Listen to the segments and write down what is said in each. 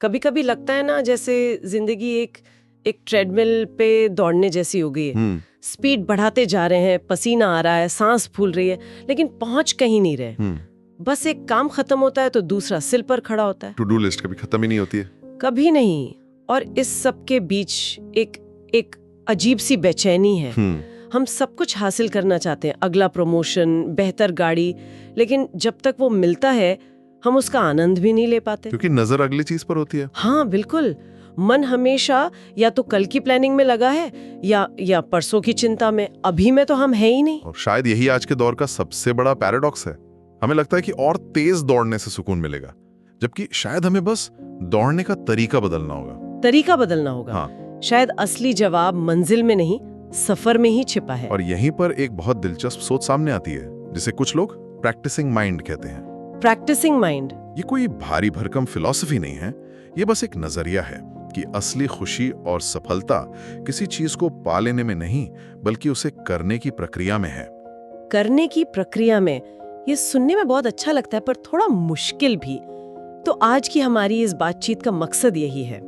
कभी कभी लगता है ना जैसे जिंदगी एक ट्रेडमिल पे दौड़ने जैसी हो गई है। स्पीड बढ़ाते जा रहे हैं, पसीना आ रहा है, सांस फूल रही है, लेकिन पहुंच कहीं नहीं रहे। बस एक काम खत्म होता है तो दूसरा सिर पर खड़ा होता है। टू डू लिस्ट कभी खत्म ही नहीं होती है। कभी नहीं। और इस सब के बीच एक अजीब सी बेचैनी है। हम सब कुछ हासिल करना चाहते हैं, अगला प्रमोशन, बेहतर गाड़ी, लेकिन जब तक वो मिलता है हम उसका आनंद भी नहीं ले पाते, क्योंकि नजर अगली चीज पर होती है। हाँ बिल्कुल। मन हमेशा या तो कल की प्लानिंग में लगा है या परसों की चिंता में। अभी में तो हम है ही नहीं। और शायद यही आज के दौर का सबसे बड़ा पैराडॉक्स है। हमें लगता है कि और तेज दौड़ने से सुकून मिलेगा, जबकि शायद हमें बस दौड़ने का तरीका बदलना होगा। हाँ। शायद असली जवाब मंजिल में नहीं, सफर में ही छिपा है। और यहीं पर एक बहुत दिलचस्प सोच सामने आती है, जिसे कुछ लोग प्रैक्टिसिंग माइंड कहते हैं। Practising mind? ये कोई भारी भरकम फिलॉसफी नहीं है, ये बस एक नजरिया है कि असली खुशी और सफलता किसी चीज को पा लेने में नहीं, बल्कि उसे करने की प्रक्रिया में है। करने की प्रक्रिया में, ये सुनने में बहुत अच्छा लगता है पर थोड़ा मुश्किल भी। तो आज की हमारी इस बातचीत का मकसद यही है।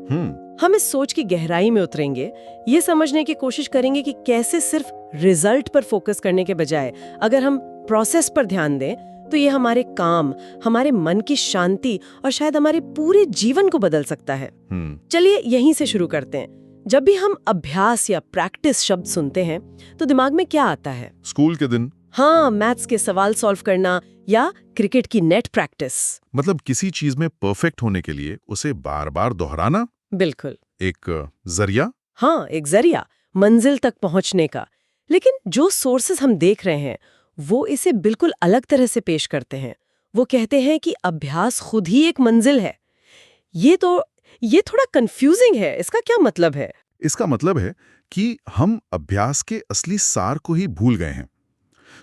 हम इस सोच की गहराई में उतरेंगे, ये समझने की कोशिश करेंगे कि कैसे सिर्फ रिजल्ट पर फोकस करने के बजाय अगर हम प्रोसेस पर ध्यान दें तो ये हमारे काम, हमारे मन की शांति और शायद हमारे पूरे जीवन को बदल सकता है। चलिए यहीं से शुरू करते हैं। जब भी हम अभ्यास या प्रैक्टिस शब्द सुनते हैं तो दिमाग में क्या आता है? स्कूल के दिन। हाँ, मैथ्स के सवाल सॉल्व करना या क्रिकेट की नेट प्रैक्टिस। मतलब किसी चीज में परफेक्ट होने के लिए उसे बार बार दोहराना। बिल्कुल। एक जरिया। हाँ, एक जरिया मंजिल तक पहुंचने का। लेकिन जो सोर्सेस हम देख रहे हैं वो इसे बिल्कुल अलग तरह से पेश करते हैं। वो कहते हैं कि अभ्यास खुद ही एक मंजिल है। ये थोड़ा कंफ्यूजिंग है। इसका क्या मतलब है? इसका मतलब है कि हम अभ्यास के असली सार को ही भूल गए हैं।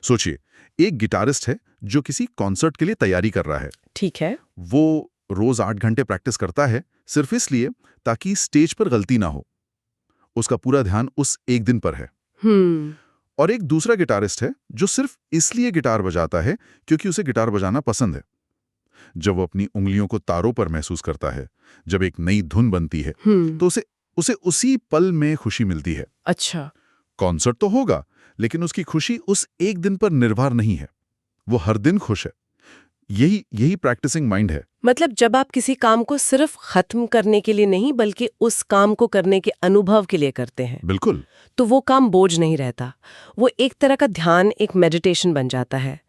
सोचिए, एक गिटारिस्ट है जो किसी कॉन्सर्ट के लिए तैयारी कर रहा है। ठीक है। वो रोज 8 घंटे प्रैक्टिस करता है, सिर्फ इसलिए ताकि स्टेज पर गलती ना हो। उसका पूरा ध्यान उस एक दिन पर है। और एक दूसरा गिटारिस्ट है जो सिर्फ इसलिए गिटार बजाता है क्योंकि उसे गिटार बजाना पसंद है। जब वो अपनी उंगलियों को तारों पर महसूस करता है, जब एक नई धुन बनती है, तो उसे उसी पल में खुशी मिलती है। अच्छा। कॉन्सर्ट तो होगा, लेकिन उसकी खुशी उस एक दिन पर निर्भर नहीं है। वो हर दिन खुश है। यही प्रैक्टिसिंग माइंड है। मतलब जब आप किसी काम को सिर्फ खत्म करने के लिए नहीं, बल्कि उस काम को करने के अनुभव के लिए करते हैं। बिल्कुल। तो वो काम बोझ नहीं रहता। वो एक तरह का ध्यान, एक मेडिटेशन बन जाता है।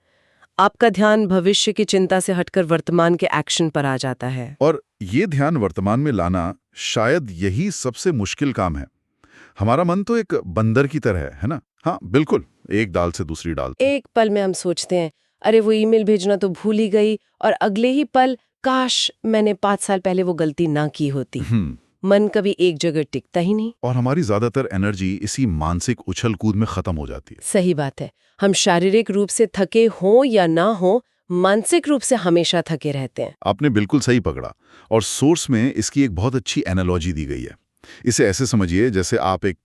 आपका ध्यान भविष्य की चिंता से हटकर वर्तमान के एक्शन पर आ जाता है। और ये ध्यान वर्तमान में लाना शायद यही सबसे मुश्किल काम है। हमारा मन तो एक बंदर की तरह है ना? हाँ बिल्कुल, एक डाल से दूसरी डाल। एक पल में हम सोचते हैं, अरे वो ईमेल भेजना तो भूल ही गई, और अगले ही पल, काश मैंने 5 साल पहले वो गलती ना की होती। मन कभी एक जगह टिकता ही नहीं। और हमारी ज्यादातर एनर्जी इसी मानसिक उछल कूद में खत्म हो जाती है। सही बात है। हम शारीरिक रूप से थके हों या ना हो, मानसिक रूप से हमेशा थके रहते हैं। आपने बिल्कुल सही पकड़ा। और सोर्स में इसकी एक बहुत अच्छी एनालॉजी दी गई है। इसे ऐसे समझिए जैसे आप एक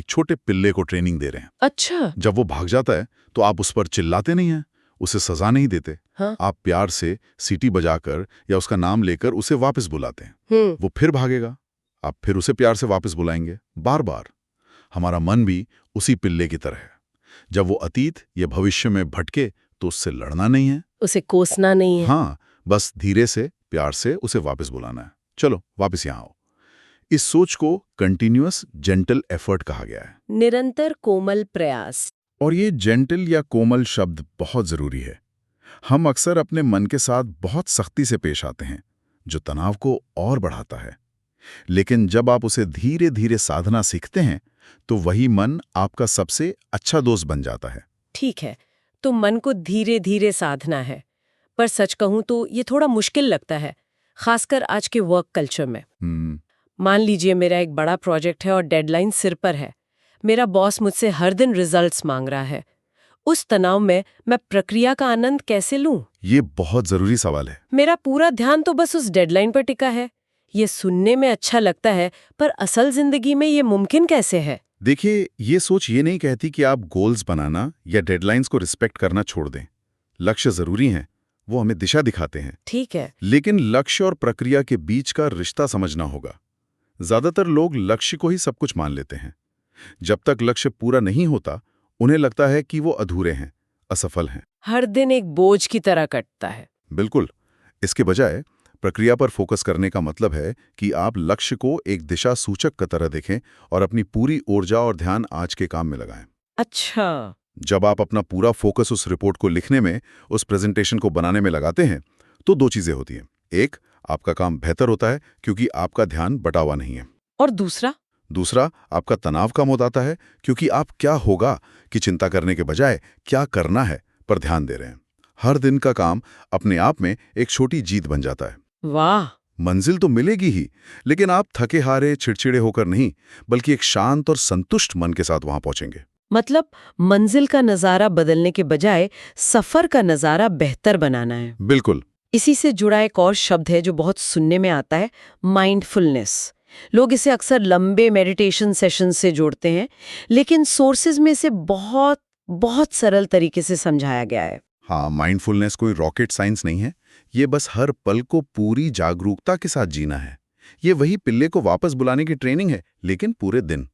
छोटे पिल्ले को ट्रेनिंग दे रहे हैं। अच्छा। जब वो भाग जाता है तो आप उस पर चिल्लाते नहीं हैं, उसे सजा नहीं देते। हाँ? आप प्यार से सीटी बजाकर या उसका नाम लेकर उसे वापस बुलाते हैं। वो फिर भागेगा, आप फिर उसे प्यार से वापस बुलाएंगे, बार बार। हमारा मन भी उसी पिल्ले की तरह है। जब वो अतीत या भविष्य में भटके तो उससे लड़ना नहीं है, उसे कोसना नहीं है। हाँ, बस धीरे से प्यार से उसे वापस बुलाना है। चलो वापस यहाँ आओ। इस सोच को कंटिन्यूअस जेंटल एफर्ट कहा गया है। निरंतर कोमल प्रयास। और ये जेंटल या कोमल शब्द बहुत जरूरी है। हम अक्सर अपने मन के साथ बहुत सख्ती से पेश आते हैं, जो तनाव को और बढ़ाता है। लेकिन जब आप उसे धीरे धीरे साधना सीखते हैं तो वही मन आपका सबसे अच्छा दोस्त बन जाता है। ठीक है, तो मन को धीरे धीरे साधना है, पर सच कहूं तो ये थोड़ा मुश्किल लगता है, खासकर आज के वर्क कल्चर में। मान लीजिए मेरा एक बड़ा प्रोजेक्ट है और डेडलाइन सिर पर है। मेरा बॉस मुझसे हर दिन रिजल्ट्स मांग रहा है। उस तनाव में मैं प्रक्रिया का आनंद कैसे लूं? ये बहुत जरूरी सवाल है। मेरा पूरा ध्यान तो बस उस डेडलाइन पर टिका है। ये सुनने में अच्छा लगता है, पर असल जिंदगी में ये मुमकिन कैसे है? देखिए, ये सोच ये नहीं कहती कि आप गोल्स बनाना या डेडलाइंस को रिस्पेक्ट करना छोड़ दें। लक्ष्य जरूरी हैं, वो हमें दिशा दिखाते हैं। ठीक है। लेकिन लक्ष्य और प्रक्रिया के बीच का रिश्ता समझना होगा। ज्यादातर लोग लक्ष्य को ही सब कुछ मान लेते हैं। जब तक लक्ष्य पूरा नहीं होता, उन्हें लगता है कि वो अधूरे हैं, असफल हैं। हर दिन एक बोझ की तरह कटता है। बिल्कुल। इसके बजाय प्रक्रिया पर फोकस करने का मतलब है कि आप लक्ष्य को एक दिशा सूचक की तरह देखें और अपनी पूरी ऊर्जा और ध्यान आज के काम में लगाएं। अच्छा। जब आप अपना पूरा फोकस उस रिपोर्ट को लिखने में, उस प्रेजेंटेशन को बनाने में लगाते हैं, तो दो चीजें होती हैं। एक, आपका काम बेहतर होता है क्योंकि आपका ध्यान बटा हुआ नहीं है। और दूसरा, आपका तनाव कम हो जाता है क्योंकि आप क्या होगा की चिंता करने के बजाय क्या करना है पर ध्यान दे रहे हैं। हर दिन का काम अपने आप में एक छोटी जीत बन जाता है। वाह। मंजिल तो मिलेगी ही, लेकिन आप थके हारे चिड़चिड़े होकर नहीं, बल्कि एक शांत और संतुष्ट मन के साथ वहां पहुंचेंगे। मतलब मंजिल का नजारा बदलने के बजाय सफर का नजारा बेहतर बनाना है। बिल्कुल। इसी से जुड़ा एक और शब्द है जो बहुत सुनने में आता है, माइंडफुलनेस। लोग इसे अक्सर लंबे मेडिटेशन सेशन से जोड़ते हैं, लेकिन सोर्सेज में से बहुत बहुत सरल तरीके से समझाया गया है। हाँ, माइंडफुलनेस कोई रॉकेट साइंस नहीं है। ये बस हर पल को पूरी जागरूकता के साथ जीना है। ये वही पिल्ले को वापस बुलाने की ट्रेनिंग है, लेकिन पूरे दिन।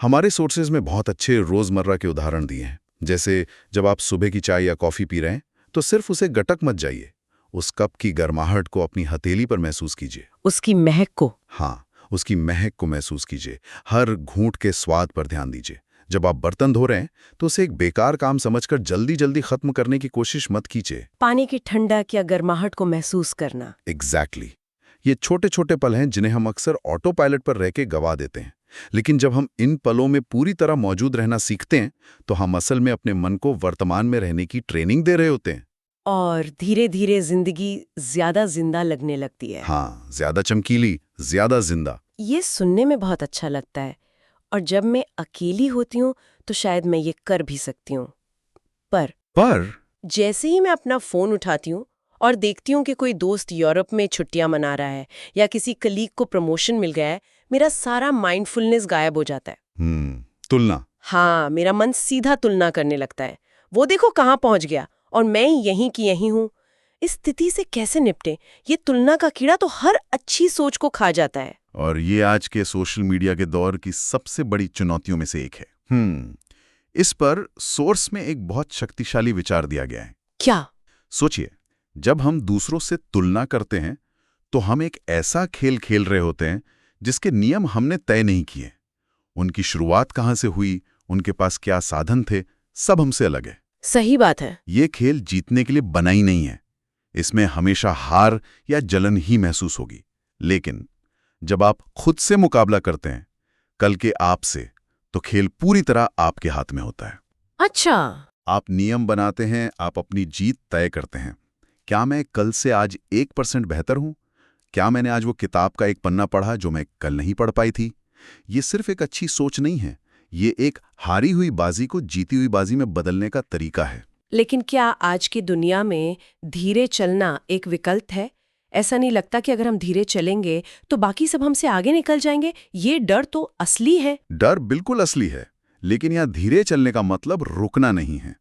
हमारे सोर्सेज में बहुत अच्छे रोजमर्रा के उदाहरण दिए हैं। जैसे जब आप सुबह की चाय या कॉफी पी रहे हैं, तो सिर्फ उसे गटक मत जाइए। उस कप की गर्माहट को अपनी हथेली पर महसूस कीजिए। उसकी महक को? हाँ, उसकी महक को महसूस कीजिए। हर घूंट के स्वाद पर ध्यान दीजिए। जब आप बर्तन धो रहे हैं, तो उसे एक बेकार काम समझकर जल्दी जल्दी खत्म करने की कोशिश मत कीजिए। पानी की ठंडक या गर्माहट को महसूस करना। एग्जैक्टली। ये छोटे छोटे पल हैं जिन्हें हम अक्सर ऑटो पायलट पर रह के गवा देते हैं। लेकिन जब हम इन पलों में पूरी तरह मौजूद रहना सीखते हैं, तो हम असल में अपने मन को वर्तमान में रहने की ट्रेनिंग दे रहे होते हैं। और धीरे धीरे जिंदगी ज्यादा जिंदा लगने लगती है। हाँ, ज्यादा चमकीली, ज्यादा जिंदा। ये सुनने में बहुत अच्छा लगता है। और जब मैं अकेली होती हूँ तो शायद मैं ये कर भी सकती हूँ। पर जैसे ही मैं अपना फोन उठाती हूँ और देखती हूँ कि कोई दोस्त यूरोप में छुट्टियां मना रहा है या किसी कलीग को प्रमोशन मिल गया है, मेरा सारा माइंडफुलनेस गायब हो जाता है। तुलना। हाँ, मेरा मन सीधा तुलना करने लगता है। वो देखो कहाँ पहुंच गया और मैं यहीं की यहीं हूँ। इस स्थिति से कैसे निपटें? ये तुलना का कीड़ा तो हर अच्छी सोच को खा जाता है। और ये आज के सोशल मीडिया के दौर की सबसे बड़ी चुनौतियों में से एक है। इस पर सोर्स में एक बहुत शक्तिशाली विचार दिया गया है। क्या? सोचिए, जब हम दूसरों से तुलना करते हैं, तो हम एक ऐसा खेल खेल रहे होते हैं जिसके नियम हमने तय नहीं किए। उनकी शुरुआत कहाँ से हुई, उनके पास क्या साधन थे, सब हमसे अलग है। सही बात है। ये खेल जीतने के लिए बना ही नहीं है। इसमें हमेशा हार या जलन ही महसूस होगी। लेकिन जब आप खुद से मुकाबला करते हैं, कल के आप से, तो खेल पूरी तरह आपके हाथ में होता है। अच्छा। आप नियम बनाते हैं, आप अपनी जीत तय करते हैं। क्या मैं कल से आज 1% बेहतर हूं? क्या मैंने आज वो किताब का एक पन्ना पढ़ा जो मैं कल नहीं पढ़ पाई थी? ये सिर्फ एक अच्छी सोच नहीं है, ये एक हारी हुई बाजी को जीती हुई बाजी में बदलने का तरीका है। लेकिन क्या आज की दुनिया में धीरे चलना एक विकल्प है? ऐसा नहीं लगता कि अगर हम धीरे चलेंगे तो बाकी सब हमसे आगे निकल जाएंगे? ये डर तो असली है। डर बिल्कुल असली है, लेकिन यहाँ धीरे चलने का मतलब रुकना नहीं है।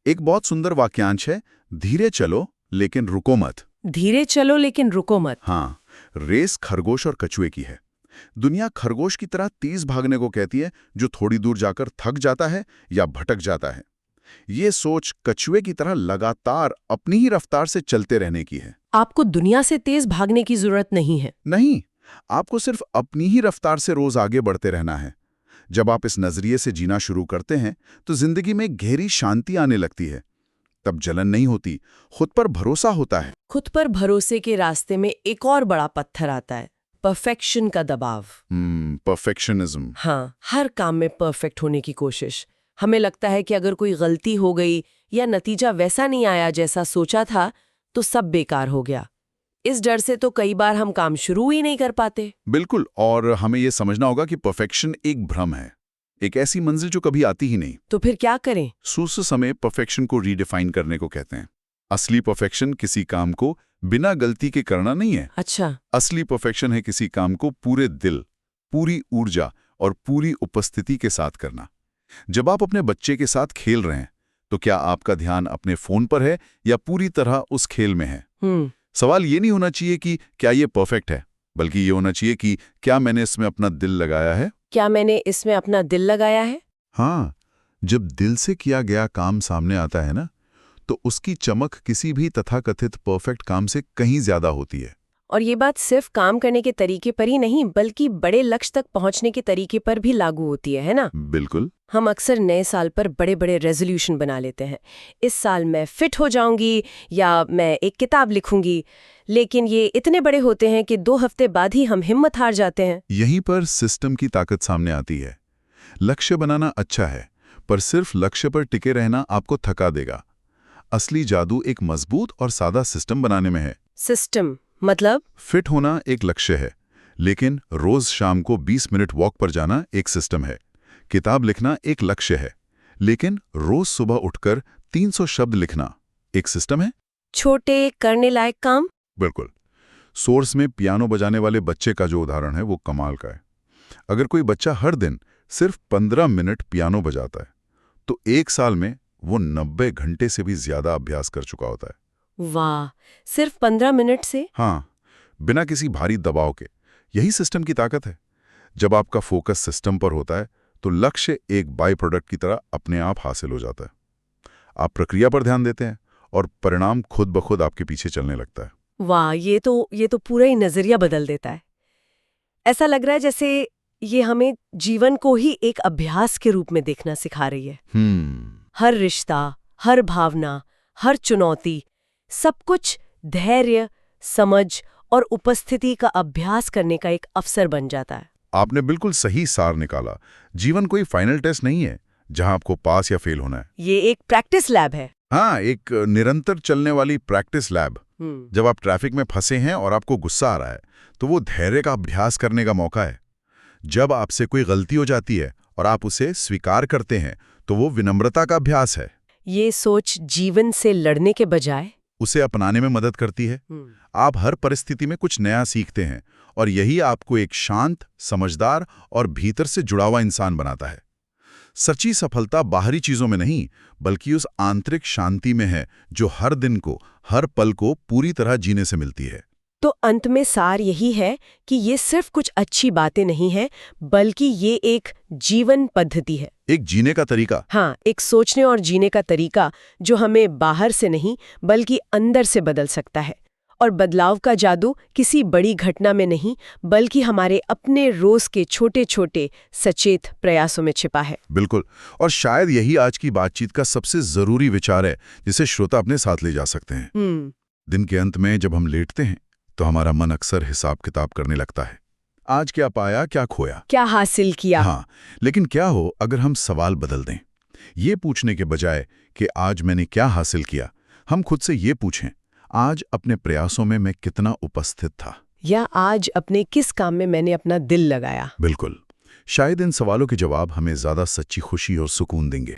एक बहुत सुंदर वाक्यांश है, धीरे चलो लेकिन रुको मत। धीरे चलो लेकिन रुको मत। हाँ, रेस खरगोश और कछुए की है। दुनिया खरगोश की तरह तेज भागने को कहती है, जो थोड़ी दूर जाकर थक जाता है या भटक जाता है। ये सोच कछुए की तरह लगातार अपनी ही रफ्तार से चलते रहने की है। आपको दुनिया से तेज भागने की जरूरत नहीं है। नहीं, आपको सिर्फ अपनी ही रफ्तार से रोज आगे बढ़ते रहना है। जब आप इस नजरिए से जीना शुरू करते हैं, तो जिंदगी में गहरी शांति आने लगती है। तब जलन नहीं होती, खुद पर भरोसा होता है। खुद पर भरोसे के रास्ते में एक और बड़ा पत्थर आता है, परफेक्शन का दबाव। परफेक्शनिज्म। हाँ, हर काम में परफेक्ट होने की कोशिश। हमें लगता है कि अगर कोई गलती हो गई या नतीजा वैसा नहीं आया जैसा सोचा था, तो सब बेकार हो गया। इस डर से तो कई बार हम काम शुरू ही नहीं कर पाते। बिल्कुल, और हमें यह समझना होगा कि परफेक्शन एक भ्रम है, एक ऐसी मंजिल जो कभी आती ही नहीं। तो फिर क्या करें? सूस समय परफेक्शन को रीडिफाइन करने को कहते हैं। असली परफेक्शन किसी काम को बिना गलती के करना नहीं है। अच्छा। असली परफेक्शन है किसी काम को पूरे दिल, पूरी ऊर्जा और पूरी उपस्थिति के साथ करना। जब आप अपने बच्चे के साथ खेल रहे हैं, तो क्या आपका ध्यान अपने फोन पर है या पूरी तरह उस खेल में है? सवाल ये नहीं होना चाहिए कि क्या ये परफेक्ट है, बल्कि ये होना चाहिए कि क्या मैंने इसमें अपना दिल लगाया है? क्या मैंने इसमें अपना दिल लगाया है? हाँ, जब दिल से किया गया काम सामने आता है ना, तो उसकी चमक किसी भी तथाकथित परफेक्ट काम से कहीं ज्यादा होती है। और ये बात सिर्फ काम करने के तरीके पर ही नहीं, बल्कि बड़े लक्ष्य तक पहुंचने के तरीके पर भी लागू होती है ना? बिल्कुल। हम अक्सर नए साल पर बड़े बड़े रेजोल्यूशन बना लेते हैं। इस साल मैं फिट हो जाऊंगी या मैं एक किताब लिखूंगी, लेकिन ये इतने बड़े होते हैं कि 2 हफ्ते बाद ही हम हिम्मत हार जाते हैं। यहीं पर सिस्टम की ताकत सामने आती है। लक्ष्य बनाना अच्छा है, पर सिर्फ लक्ष्य पर टिके रहना आपको थका देगा। असली जादू एक मजबूत और सादा सिस्टम बनाने में है। सिस्टम मतलब? फिट होना एक लक्ष्य है, लेकिन रोज शाम को 20 मिनट वॉक पर जाना एक सिस्टम है। किताब लिखना एक लक्ष्य है, लेकिन रोज सुबह उठकर 300 शब्द लिखना एक सिस्टम है। छोटे करने लायक काम? बिल्कुल। सोर्स में पियानो बजाने वाले बच्चे का जो उदाहरण है वो कमाल का है। अगर कोई बच्चा हर दिन सिर्फ 15 मिनट पियानो बजाता है, तो 1 साल में वो 90 घंटे से भी ज्यादा अभ्यास कर चुका होता है। वाह, सिर्फ 15 मिनट से? हाँ, बिना किसी भारी दबाव के। यही सिस्टम की ताकत है। जब आपका फोकस सिस्टम पर होता है, तो लक्ष्य एक बाय प्रोडक्ट की तरह अपने आप हासिल हो जाता है। आप प्रक्रिया पर ध्यान देते हैं और परिणाम खुद ब खुद आपके पीछे चलने लगता है। वाह, ये तो पूरा ही नजरिया बदल देता है। ऐसा लग रहा है जैसे ये हमें जीवन को ही एक अभ्यास के रूप में देखना सिखा रही है। हर रिश्ता, हर भावना, हर चुनौती, सब कुछ धैर्य, समझ और उपस्थिति का अभ्यास करने का एक अवसर बन जाता है। आपने बिल्कुल सही सार निकाला। जीवन कोई फाइनल टेस्ट नहीं है जहां आपको पास या फेल होना है। ये एक प्रैक्टिस लैब है। हाँ, एक निरंतर चलने वाली प्रैक्टिस लैब। जब आप ट्रैफिक में फंसे हैं और आपको गुस्सा आ रहा है, तो वो धैर्य का अभ्यास करने का मौका है। जब आपसे कोई गलती हो जाती है और आप उसे स्वीकार करते हैं, तो वो विनम्रता का अभ्यास है। ये सोच जीवन से लड़ने के बजाय उसे अपनाने में मदद करती है। आप हर परिस्थिति में कुछ नया सीखते हैं, और यही आपको एक शांत, समझदार और भीतर से जुड़ा हुआ इंसान बनाता है। सच्ची सफलता बाहरी चीजों में नहीं, बल्कि उस आंतरिक शांति में है जो हर दिन को, हर पल को पूरी तरह जीने से मिलती है। तो अंत में सार यही है कि ये सिर्फ कुछ अच्छी बातें नहीं है, बल्कि ये एक जीवन पद्धति है। एक जीने का तरीका। हाँ, एक सोचने और जीने का तरीका जो हमें बाहर से नहीं, बल्कि अंदर से बदल सकता है। और बदलाव का जादू किसी बड़ी घटना में नहीं, बल्कि हमारे अपने रोज के छोटे छोटे सचेत प्रयासों में छिपा है। बिल्कुल। और शायद यही आज की बातचीत का सबसे जरूरी विचार है, जिसे श्रोता अपने साथ ले जा सकते हैं। दिन के अंत में जब हम लेटते हैं, तो हमारा मन अक्सर हिसाब किताब करने लगता है। आज क्या पाया, क्या खोया, क्या हासिल किया। हाँ, लेकिन क्या हो अगर हम सवाल बदल दें? ये पूछने के बजाय कि आज मैंने क्या हासिल किया, हम खुद से ये पूछें, आज अपने प्रयासों में मैं कितना उपस्थित था, या आज अपने किस काम में मैंने अपना दिल लगाया। बिल्कुल। शायद इन सवालों के जवाब हमें ज्यादा सच्ची खुशी और सुकून देंगे।